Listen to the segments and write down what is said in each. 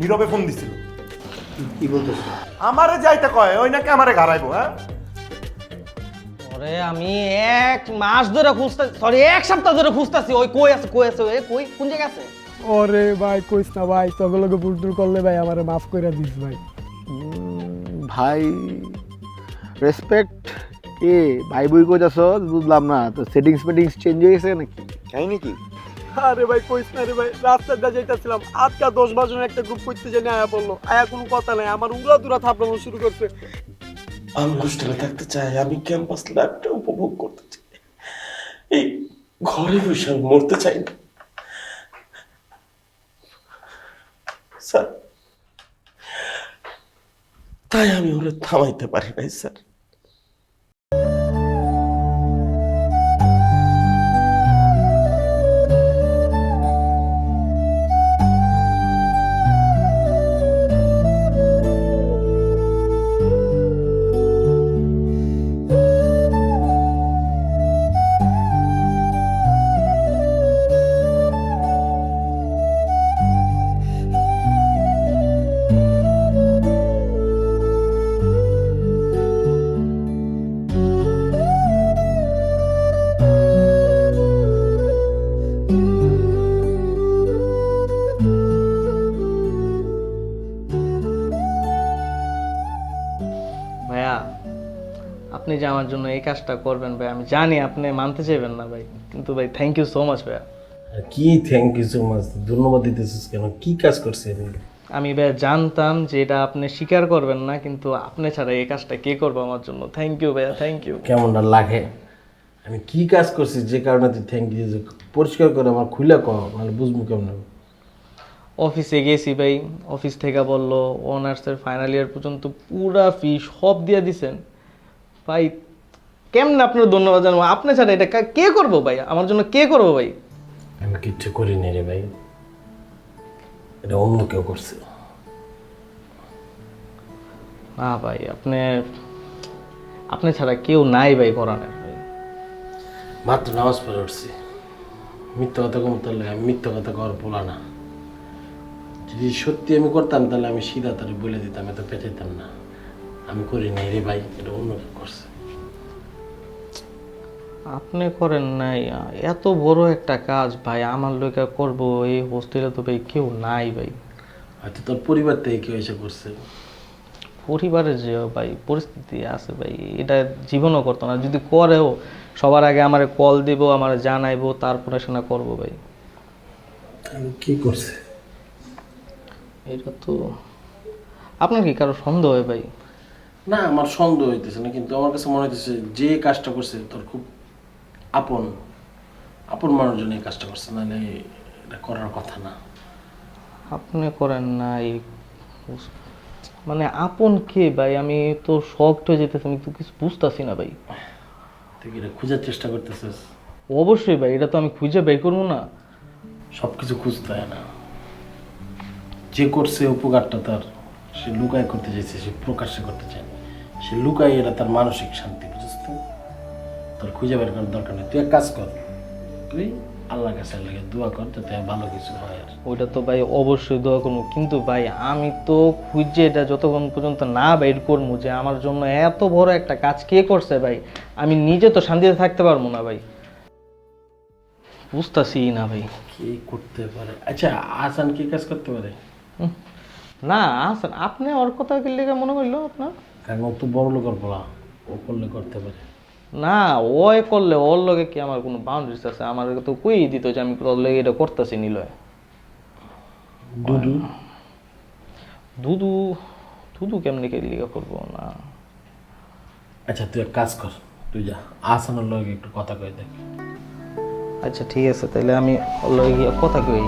নীরবে ফোন দিছিল। কি বলতেছ? আমারে যাইতে কয়, ওই নাকি আমারে ঘাড়াইবো। হ্যাঁ, ওরে আমি 1 মাস ধরে খুঁজতেছি, সরি 1 সপ্তাহ ধরে খুঁজতেছি। ওই কই আছে ওই কই কোন জায়গায় আছে? ওরে ভাই কইস না ভাই, তগলগে ভুল করলে ভাই আমারে মাফ করে দিস ভাই। ভাই রেসপেক্ট কে ভাই বই কইতাছ? বুঝলাম না তো, সেটিংস চেঞ্জ হয়ে গেছে নাকি? কাহিনী কি? আরে ভাই কইস না রে ভাই, রাস্তা দিয়ে যাইতাছিলাম, আজকা 10 জনের একটা গ্রুপ করতে জানি আয়া পড়লো। আয়া কোনো কথা নাই, আমার উড়া দুরা থাপড়ানো শুরু করছে। আমি হোস্টেলে থাকতে চাই, আমি ক্যাম্পাস লাইফটা উপভোগ করতে চাই, এই ঘরে বসে আমি মরতে চাই না স্যার। তাই আমি ওরে থামাইতে পারি নাই স্যার। ভাইয়া, আপনি যে আমার জন্য এই কাজটা করবেন ভাই, আমি জানি আপনি মানতে চাইবেন না ভাই, কিন্তু ভাই থ্যাংক ইউ সো মাচ ভাইয়া। কি থ্যাংক ইউ সো মাচ? ধন্যবাদ দিতেছিস কেন? কি কাজ করছি আমি? আমি ভাই জানতাম যে এটা আপনি স্বীকার করবেন না, কিন্তু আপনি ছাড়া এই কাজটা কে করবে আমার জন্য। থ্যাংক ইউ ভাইয়া, থ্যাংক ইউ। কেমনটা লাগে? আমি কি কাজ করছি যে কারণে তুই থ্যাংক ইউ? পরিষ্কার করে আমার খুলে কর, নাহলে বুঝবো কেমন। অফিসে গেছি ভাই, অফিস থেকে বললো অনার্সের ফাইনাল ইয়ার পর্যন্ত পুরা ফি সব দিয়ে দিছেন ভাই। কেমনে আপনার ধন্যবাদ জানাবো? আপনি ছাড়া এটা কে করবো ভাই আমার জন্য? কে করবো ভাই? আমি কিচ্ছু করিনি রে ভাই, এটা অন্য কেউ করছে। না ভাই, আপনি ছাড়া কেউ নাই ভাই করানোর ভাই। মাত্র নামাজ পড়ে উঠছি, মিথ্যা কথা কম, তাহলে আমি মিথ্যা কথা কর বলা না। যদি সত্যি আমি করতাম তাহলে আমি সিধা তারা বলে দিতাম, এত পেঁচাইতাম না। আমি করি নাই রে ভাই, এটা অন্য কেউ করছে। আপনি করেন নাই, এত বড় একটা কাজ ভাই আমার লোকে করবো এই হোস্টেলে তো ভাই কেউ নাই ভাই। হয়তো তোর পরিবার থেকে কেউ এসে করছে। পরিবারের যে ভাই পরিস্থিতি আছে ভাই, এটা জীবনও করতো না। যদি করেও সবার আগে আমারে কল দিব, আমারে জানাইবো, তারপরে সেটা করবো ভাই। আমি কি করছে? এটা তো আপনার কি কারো সন্দেহ হয় ভাই? না, আমার সন্দেহ হইতেছে না, কিন্তু আমার কাছে মনে হইতেছে যে কাজটা করছে তোর খুব আপন আপন মানুষজন এই কাজটা করছে, নাহলে এটা করার কথা না। আপনি করেন নাই মানে আপন কে ভাই? আমি তো শকড হয়ে যেতেছি, আমি তো কিছু বুঝতেছি না ভাই। তুই কি এটা খোঁজার চেষ্টা করতেছিস? অবশ্যই ভাই, এটা তো আমি খুঁজে বের করবো না। সব কিছু খুঁজতে হয় না। যে করছে উপকারটা তার, সে লুকায় করতে চাইছে, সে প্রকাশ্যে করতে চায় না। সে লুকায়, এটা তার মানসিক শান্তি, বুঝছিস তো? তোর খুঁজে বের করার দরকার নেই। তুই এক কাজ কর, তুই আল্লাহর কাছে লাগে দোয়া কর যাতে ভালো কিছু হয়। আর ওইটা তো ভাই অবশ্যই দোয়া করবো, কিন্তু ভাই আমি তো খুঁজে এটা যতক্ষণ পর্যন্ত না বের করবো যে আমার জন্য এত বড় একটা কাজ কে করছে ভাই, আমি নিজে তো শান্তিতে থাকতে পারবো না ভাই। বুঝতেছি না ভাই। কি করতে পারে? আচ্ছা, আসান কি কাজ করতে পারে? না আসেন, আপনি ওর কথা কি লেগে মনে করলো আপনার? কারণ ও তো বড় লোকের বলা, ও করলে করতে পারে। না, ওই করলে ওর লগে কি আমার কোনো বাউন্ডারিজ আছে? আমার তো কই দিত যে আমি তোর লগে এটা করতেছি নিলয়। দুদু দুদু দুদু কেমনি কে লিগা করবো না? আচ্ছা, তুই এক কাজ কর, তুই যা আসানোর লগে একটু কথা কয়ে দেখ। আচ্ছা ঠিক আছে, তাহলে আমি ওর লগে গিয়ে কথা কই।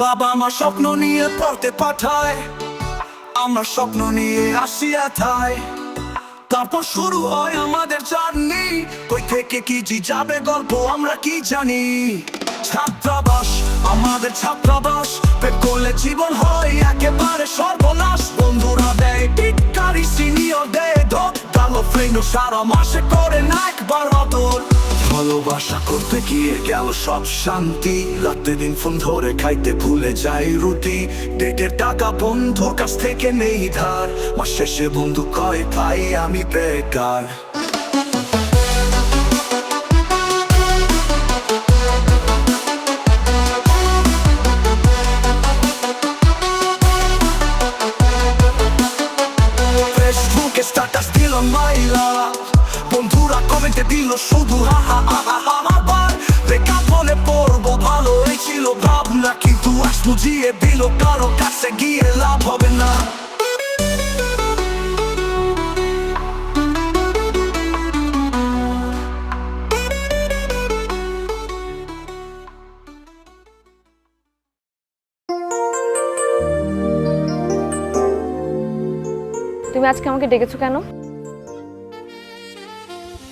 বাবা আমার স্বপ্ন নিয়ে পড়তে পাঠায়, আমরা স্বপ্ন নিয়ে আসিয়া থাই। তারপর শুরু হয় আমাদের জার্নি, কই থেকে কি যাবে গল্প আমরা কি জানি। ছাত্রাবাস আমাদের ছাত্রাবাস পেট করলে জীবন হয় একেবারে সর্বনাশ বন্ধুরা দেয় টিটকারি সিনিয়র দেয় ধর কালো ফ্রেন্ড সারা মাসে করে না একবার আদর ভালোবাসা করতে গিয়ে গেল সব শান্তি রাতে দিন ফোন ধরে খাইতে ভুলে যাই রুটি ডেটের টাকা বন্ধুর কাছ থেকে নেই ধার মাস শেষে বন্ধু কয় ভাই আমি বেকার ফেসবুকে স্ট্যাটাস দিল মাইলা বন্ধুরা কমেন্টে দিল শুধু হা হা হা হা হা আবার দেখা মনে পড়বো ভালোই ছিল ভাবনা কিন্তু আজ বুঝিয়ে দিল কারো কাছে গিয়ে লাভ হবে না তুমি আজকে আমাকে ডেকেছো কেন?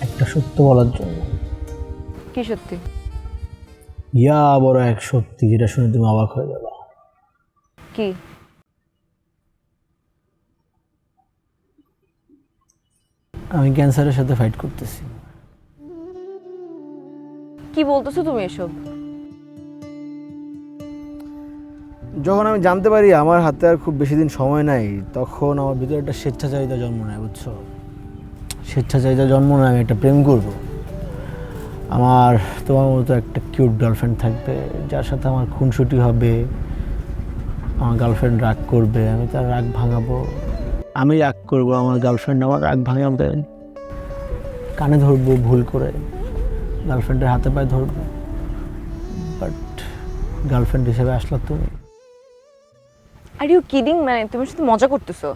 একটা সত্য বলার জন্য। কি সত্যি? ইয়া বড় এক সত্যি, যেটা শুনে তুমি অবাক হয়ে যাবে। কি? আমি ক্যান্সারের সাথে ফাইট করতেছি। কি বলতেছো তুমি এসব? যখন আমি জানতে পারি আমার হাতে আর খুব বেশি দিন সময় নাই, তখন আমার ভিতরে একটা স্বেচ্ছাচারিতা জন্ম নেয়, বুঝছো? স্বেচ্ছাচারিতা জন্ম নেয় আমি একটা প্রেম করব। আমার তোমার মতো একটা কিউট গার্লফ্রেন্ড থাকবে, যার সাথে আমার খুনসুটি হবে। আমার গার্লফ্রেন্ড রাগ করবে, আমি তার রাগ ভাঙাবো। আমি রাগ করবো, আমার গার্লফ্রেন্ড আমার রাগ ভাঙাবে। কানে ধরবো ভুল করে, গার্লফ্রেন্ডের হাতে পায়ে ধরবো। বাট গার্লফ্রেন্ড হিসেবে আসলা তুমি। Are you kidding? মানে তুমি শুধু মজা করতেছো?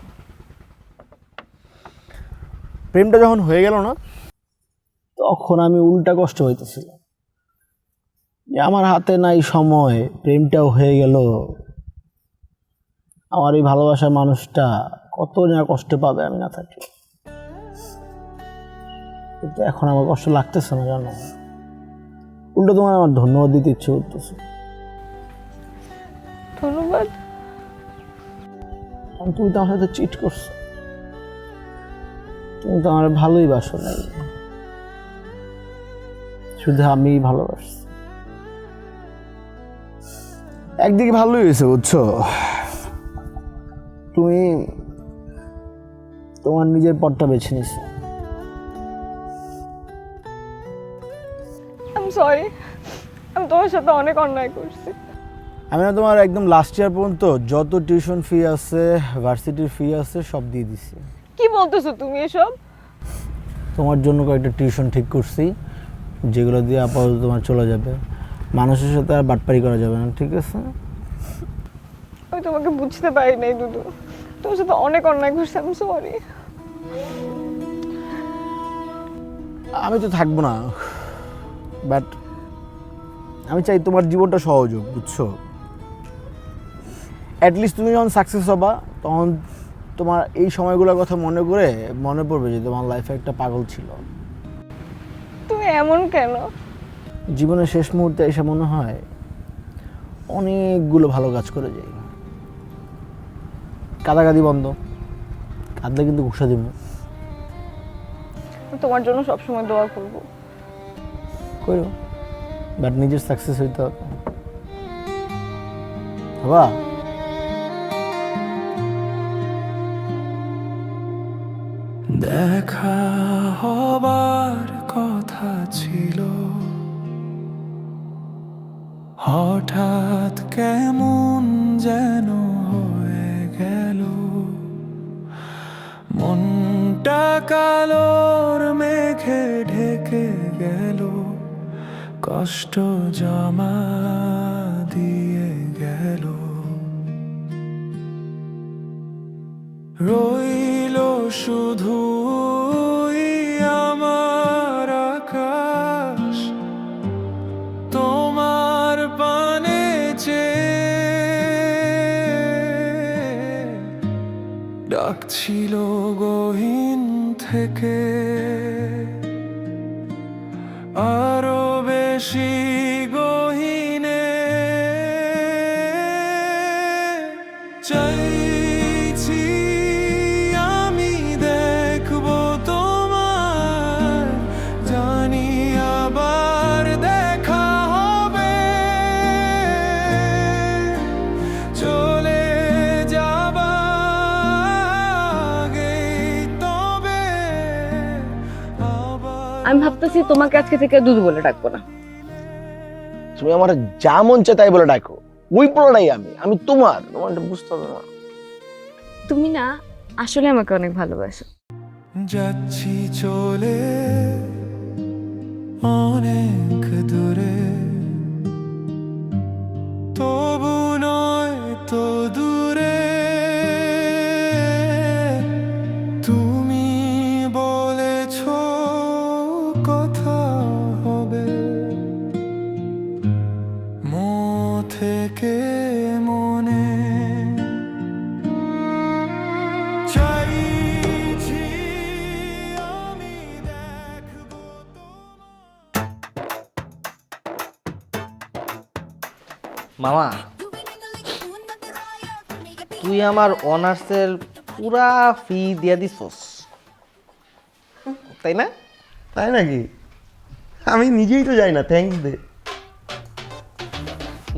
প্রেমটা যখন হয়ে গেল না, তখন আমি উল্টা কষ্ট হইতেছিল যে আমার হাতে নাই সময়, প্রেমটাও হয়ে গেল। আমার এই ভালোবাসার মানুষটা কত না কষ্ট পাবে আমি না থাকলে। কিন্তু এখন আমার কষ্ট লাগতেছে না, জানো? উল্টো তোমার আমার ধন্যবাদ দিতে ইচ্ছে করতেছে। ধন্যবাদ? কারণ তুমি তো আমার সাথে চিট করছো, তুমি তো আমার ভালোই বাসো নাই, শুধু আমি ভালোবাসছি। একদিকে ভালোই হয়েছে, বুঝছো? তুমি তোমার নিজের পথটা বেছে নিছো। আই এম সরি, আমি তোমার সাথে অনেক অন্যায় করছি। আমি না তোমার একদম লাস্ট ইয়ার পর্যন্ত যত টিউশন ফি আছে, ভার্সিটির ফি আছে, সব দিয়ে দিছি। কি বলতেছো তুমি এসব? তোমার জন্য কয়েকটা টিউশন ঠিক করছি, যেগুলো দিয়ে আপাতত তোমার চলে যাবে। মানুষের সাথে আর বাটপারি করা যাবে না, ঠিক আছে? আমি তোমাকে বুঝতে পারি নাই দুদু, তোমার সাথে অনেক অন্যায় করছি। I am sorry. আমি তো থাকবো না, বাট আমি চাই তোমার জীবনটা সহজ হোক, বুঝছো? অ্যাটলিস্ট তুমি যখন সাকসেস হবা, তখন তোমার এই সময়গুলোর কথা মনে করে মনে পড়বে যে তোমার লাইফে একটা পাগল ছিল। তুমি এমন কেন? জীবনের শেষ মুহূর্তে এসে মনে হয় অনেকগুলো ভালো কাজ করে যাই। কাঁদাকাঁদি বন্ধ, কাঁদলে কিন্তু ঘুষা দিব। তোমার জন্য সবসময় দোয়া করবো। করো, বাট নিজের সাকসেস হইতে হবে। বাবা, দেখা হবার কথা ছিল, হঠাৎ কেমন যেন হয়ে গেল। মনটা কালোর মেঘে ঢেকে গেল, কষ্ট জমা দিয়ে গেল। রইল শুধু আমার আকাশ, তোমার পানে চেয়ে ডাকছিল গহীন থেকে, আরো বেশি গহীন আমি ভাবতেছি তোমাকে আজকে থেকে দুদু বলে ডাকবো না। তুমি আমার যা মন চায় তাই বলে ডাকো, ওই পোলাটাই আমি তোমার বুঝতে হবে না। তুমি না আসলে আমাকে অনেক ভালোবাসো। যাচ্ছি চলে অনেক দূরে, তবু নয় তো দূরে তুমি বলেছ কথা হবে থেকে মনে চাইছি আমি দেখব মামা, তুই আমার অনার্সের পুরা ফি দিয়া দিছস, তাই না? তাই নাকি? আমি নিজেই তো যাই না, থ্যাঙ্কস দে।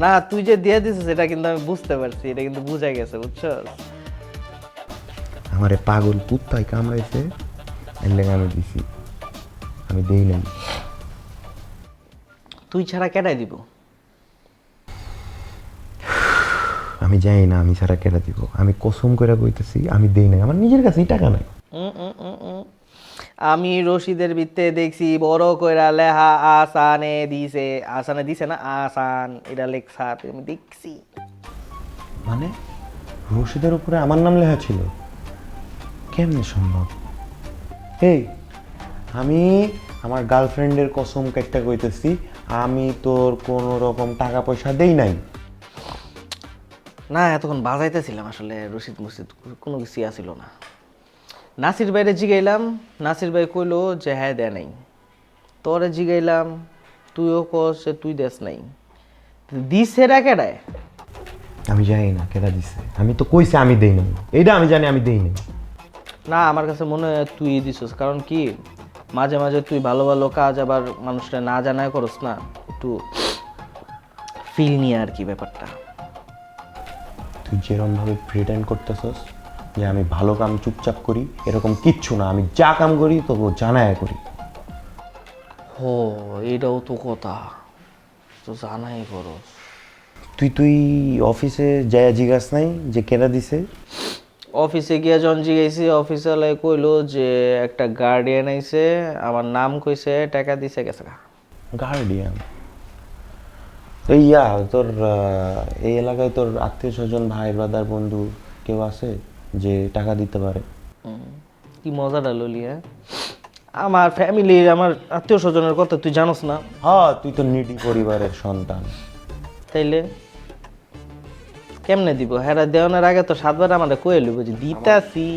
না, তুই যে দিয়ে দিছিস এটা কিন্তু আমি বুঝতে পারছি, এটা কিন্তু বুঝা গেছে, বুঝছস? আমারে পাগল কুত্তায় কামড়াইছে, এর লেগে আমি দিছি, আমি দেই নাই। তুই ছাড়া কেটাই দিব? আমি জানি না আমি ছাড়া কেটে দিব, আমি কসম করে কইতেছি আমি দেই নাই, আমার নিজের কাছেই টাকা নাই। আমি রশিদের ভিত্তে দেখছি বড় কইরা লেহা আসানে দিছে, আসানে দিছে না আসান, এটা লেখা আমি দেখছি। মানে রশিদের উপরে আমার নাম লেখা ছিল? কেমনে সম্ভব? এই আমি আমার গার্লফ্রেন্ডের কসম কেটে কইতেছি, আমি তোর কোনো রকম টাকা পয়সা দেই নাই। না, এতক্ষণ বাজাইতেছিলাম আসলে, রশিদ মুর্শিদ কোনো কিছুই আসিল না। নাসির ভাইরে জিগাইলাম, নাসির ভাই কইলো যে হ্যাঁ দেয় নাই। তোরে জিগাইলাম, তুইও কস যে তুই দেস নাই। দিছে রা কেডায়? আমি জানি না কেটা দিছে, আমি তো কইছি আমি দেই নাই, এইটা আমি জানি আমি দেই নাই। না, আমার কাছে মনে হয় তুই দিছিস, কারণ কি মাঝে মাঝে তুই ভালো ভালো কাজ আবার মানুষটা না জানায় করস না, একটু ফিল নিয়ে আর কি ব্যাপারটা। তুই যেরকম ভাবে প্রিটেন্ড করতেছস যে আমি ভালো কাম চুপচাপ করি, এরকম কিচ্ছু না, আমি যা কাম করি তবু জানায় করি। ও, এটাও তো কথা, তো জানাই করস। তুই অফিসে যায় জিজ্ঞাস নাই যে কেটা দিছে? অফিসে গিয়া যখন জিগাইছি, অফিসারলাই কইলো যে একটা গার্ডিয়ান আইছে, আমার নাম কইছে, টাকা দিছে, গেছে গা। গার্ডিয়ান? তো তোর এই এলাকায় তোর আত্মীয় স্বজন, ভাই ব্রাদার, বন্ধু কেউ আছে যে টাকা দিতে পারে? কি মজাটা ললি, হ্যাঁ? আমার ফ্যামিলির, আমার আত্মীয় স্বজনের কথা তুই জানোস না? হ্যাঁ, তুই তো নিডি পরিবারের সন্তান। তাইলে কেমনে দিব? হ্যাঁ, দেওয়ানোর আগে তো 7 বার আমাদের কয়ে লইব যে দিতাছি।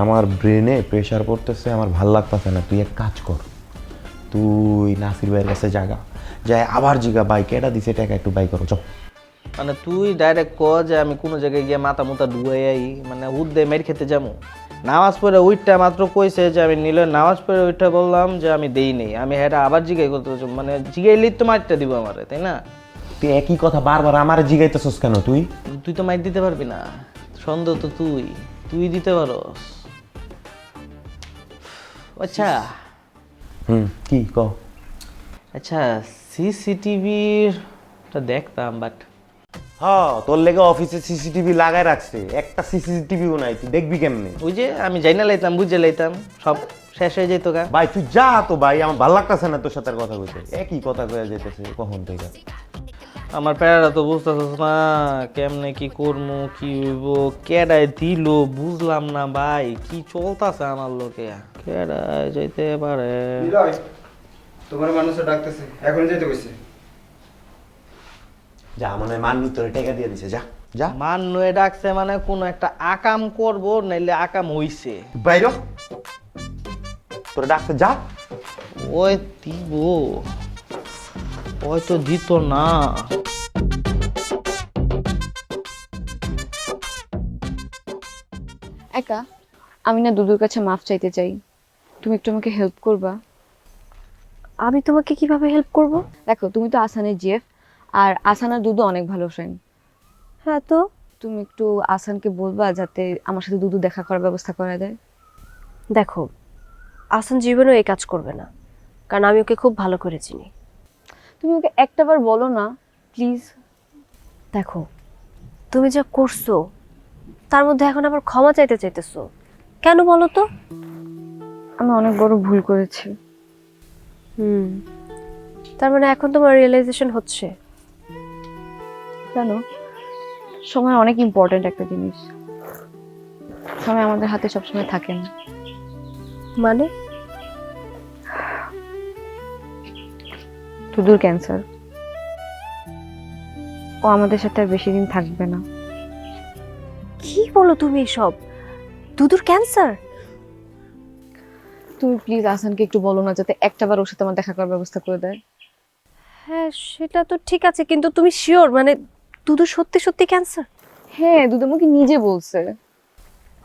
আমার ব্রেনে প্রেশার পড়তেছে, আমার ভাল লাগতেছে না। তুই এক কাজ কর, তুই নাসির ভাইয়ের কাছে জাগা যায় আবার জিগা বাই কেটা দিছে টাকা, একটু বাই করো চল। মানে তুই ডাইরেক্ট ক যে আমি কোনো জায়গায় গিয়ে মাথা মুতা ডুয়াই আই, মানে উদ্দে মের খেতে যাবো? নামাজ পড়ে ওইটা মাত্র কইছে যে আমি নিলে, নামাজ পড়ে ওইটা বললাম যে আমি দেই নেই, আমি হ্যাঁ আবার জিগাই করতে, মানে জিগাইলেই তো মারটা দিব আমারে, তাই না? তুই একই কথা বারবার আমার জিগাইতেছস কেন? তুই তো মাইর দিতে পারবি না, সন্দেহ তো তুই দিতে পারস। আচ্ছা কি ক? আচ্ছা, সিসিটিভির দেখতাম, বাট হ্যাঁ, তোর লেগে অফিসে সিসিটিভি লাগাই রাখছে, একটা সিসিটিভিও নাই, তুই দেখবি কেমনে? ওই যে আমি যাই না লাইতাম, বুঝে লাইতাম, সব শেষ হয়ে যেত গা। ভাই তুই যা তো ভাই, আমার ভালো লাগতেছে না তোর সাথে আর কথা কইতে, একই কথা কয়ে যেতেছে কখন থেকে। আমার প্যারাটা তো বুঝতেছিস না, কেমনে কি করবো, কি হইব, কেডায় দিল বুঝলাম না ভাই, কি চলতেছে আমার লোকে, কেডায় যাইতে পারে। তোমার মানুষে ডাকতেছে, এখন যেতে কইছে। যা, মনে হয় মান্নি তোরে টাকা দিয়ে দিছে, যা যা। মান নয়ে ডাকছে মানে কোনো একটা আকাম করব, নাইলে আকাম হইছে। বাইর তোরে ডাকছে, যা। ওই দিব, ওই তো দিত না। একা আমি না দুদুর কাছে মাফ চাইতে চাই, তুমি একটু আমাকে হেল্প করবা? আমি তোমাকে কিভাবে হেল্প করব? দেখো, তুমি তো আসানের জিএফ, আর আসান আর দুদু অনেক ভালো ফ্রেন্ড। হ্যাঁ, তো তুমি একটু আসানকে বলবা যাতে আমার সাথে দুদু দেখা করার ব্যবস্থা করে দেয়। দেখো, আসান জীবনেও এই কাজ করবে না। কারণ আমি ওকে খুব ভালো করে চিনি। তুমি ওকে একটাবার বলো না প্লিজ। দেখো, তুমি যা করছো তার মধ্যে এখন আবার ক্ষমা চাইতে চাইতেছো কেন বলো তো? আমি অনেক বড় ভুল করেছি। তার মানে এখন তোমার রিয়েলাইজেশন হচ্ছে? জানো, সময় অনেক ইম্পর্ট্যান্ট একটা জিনিস। সময় আমাদের হাতে সবসময় থাকে না। মানে? দুদুর ক্যান্সার, ও আমাদের সাথে আর বেশি দিন থাকবে না। কি বলো তুমি সব? দুদুর ক্যান্সার? তুমি প্লিজ আসানকে একটু বলো না যাতে একটাবার ওর সাথে আমার দেখা করার ব্যবস্থা করে দেয়। হ্যাঁ সেটা তো ঠিক আছে, কিন্তু তুমি শিওর মানে দুদু সত্যি সত্যি ক্যান্সার? হ্যাঁ, দুদু আমাকে নিজে বলছে।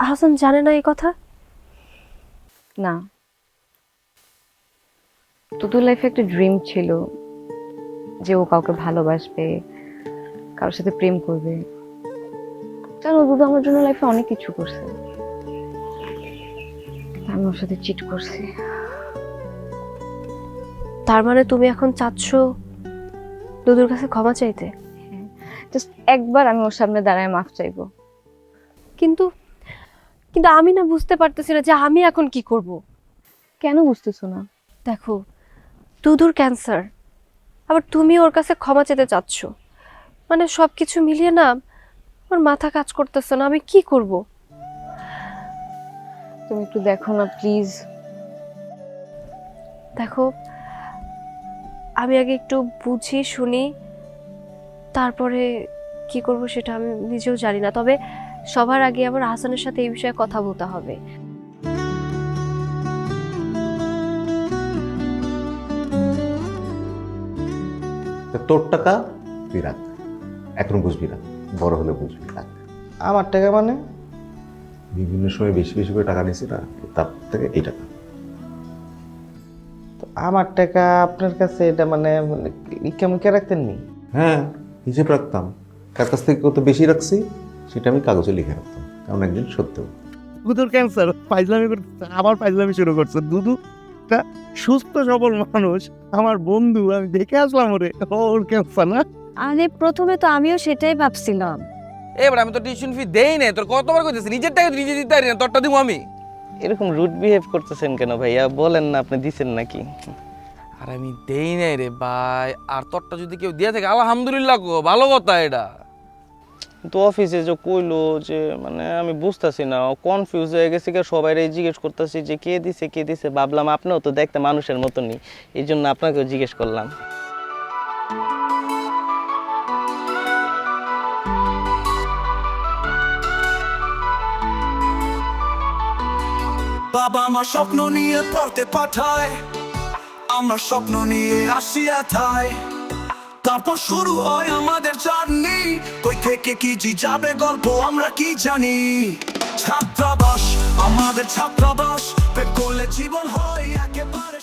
আহসান জানে না এই কথা? না, দুদুর লাইফে একটা ড্রিম ছিল যে ও কাউকে ভালোবাসবে, কারোর সাথে প্রেম করবে। জানো, দুদু আমার জন্য লাইফে অনেক কিছু করছে, আমি ওর সাথে চিট করছি। তার মানে তুমি এখন চাচ্ছ দুদুর কাছে ক্ষমা চাইতে? জাস্ট একবার আমি ওর সামনে দাঁড়ায় মাফ চাইবো। কিন্তু কিন্তু আমি না বুঝতে পারতেছি না যে আমি এখন কি করব। কেন বুঝতেছো না? দেখো, দুদুর ক্যান্সার, আবার তুমি ওর কাছে ক্ষমা চেতে চাচ্ছ, মানে সবকিছু মিলিয়ে না আমার মাথা কাজ করতেছে না। আমি কি করব? তুমি একটু দেখো না প্লিজ। দেখো, আমি আগে একটু বুঝি শুনি, তারপরে কি করব সেটা আমি নিজেও জানি না। তবে সবার আগে আমার হাসানের সাথে এই বিষয়ে কথা বলতে হবে। তোর টাকা তুই রাখ, এখন বুঝবি না, বড় হলে বুঝবি। রাখ। আমার টাকা মানে? বিভিন্ন সময় বেশি বেশি করে টাকা নিয়েছি না, তার থেকে এই টাকা। তো আমার টাকা আপনার কাছে এটা মানে কেমন কে রাখতেন নি? হ্যাঁ, হিসেব রাখতাম, কার কাছ থেকে কত বেশি রাখছি সেটা আমি কাগজে লিখে রাখতাম, কারণ একদিন সত্য। দুদুর ক্যান্সার, ফাইজলামি করতে আবার ফাইজলামি শুরু করছে। দুদু একটা সুস্থ সবল মানুষ, আমার বন্ধু, আমি দেখে আসলাম ওরে, ওর ক্যান্সার না। আরে প্রথমে তো আমিও সেটাই ভাবছিলাম। এবার আমি তো টিউশন ফি দেই না, তোর কতবার কইতেছি নিজের টাকা নিজে দিতে পারি না, তোরটা দিব আমি। এরকম রুট বিহেভ করতেছেন কেন ভাইয়া? বলেন না আপনি দিছেন নাকি? আর আমি দেই নাই রে ভাই, আর তোরটা যদি কেউ দিয়ে থাকে আলহামদুলিল্লাহ গো, ভালো কথা এটা। তো অফিসে যে কইলো যে মানে আমি বুঝতেছি না, কনফিউজ হয়ে গেছি, সবাই জিজ্ঞেস করতেছি যে কে দিছে। ভাবলাম আপনিও তো দেখতে মানুষের মতনই, এই জন্য আপনাকেও জিজ্ঞেস করলাম। বাবা আমার স্বপ্ন নিয়ে পড়তে পাঠায়, আমরা স্বপ্ন নিয়ে আসিয়া থাই, তারপর শুরু হয় আমাদের জার্নি। কই থেকে কি যাবে গল্প আমরা কি জানি। ছাত্রাবাস, আমাদের ছাত্রাবাস, পেট করলে জীবন হয় একেবারে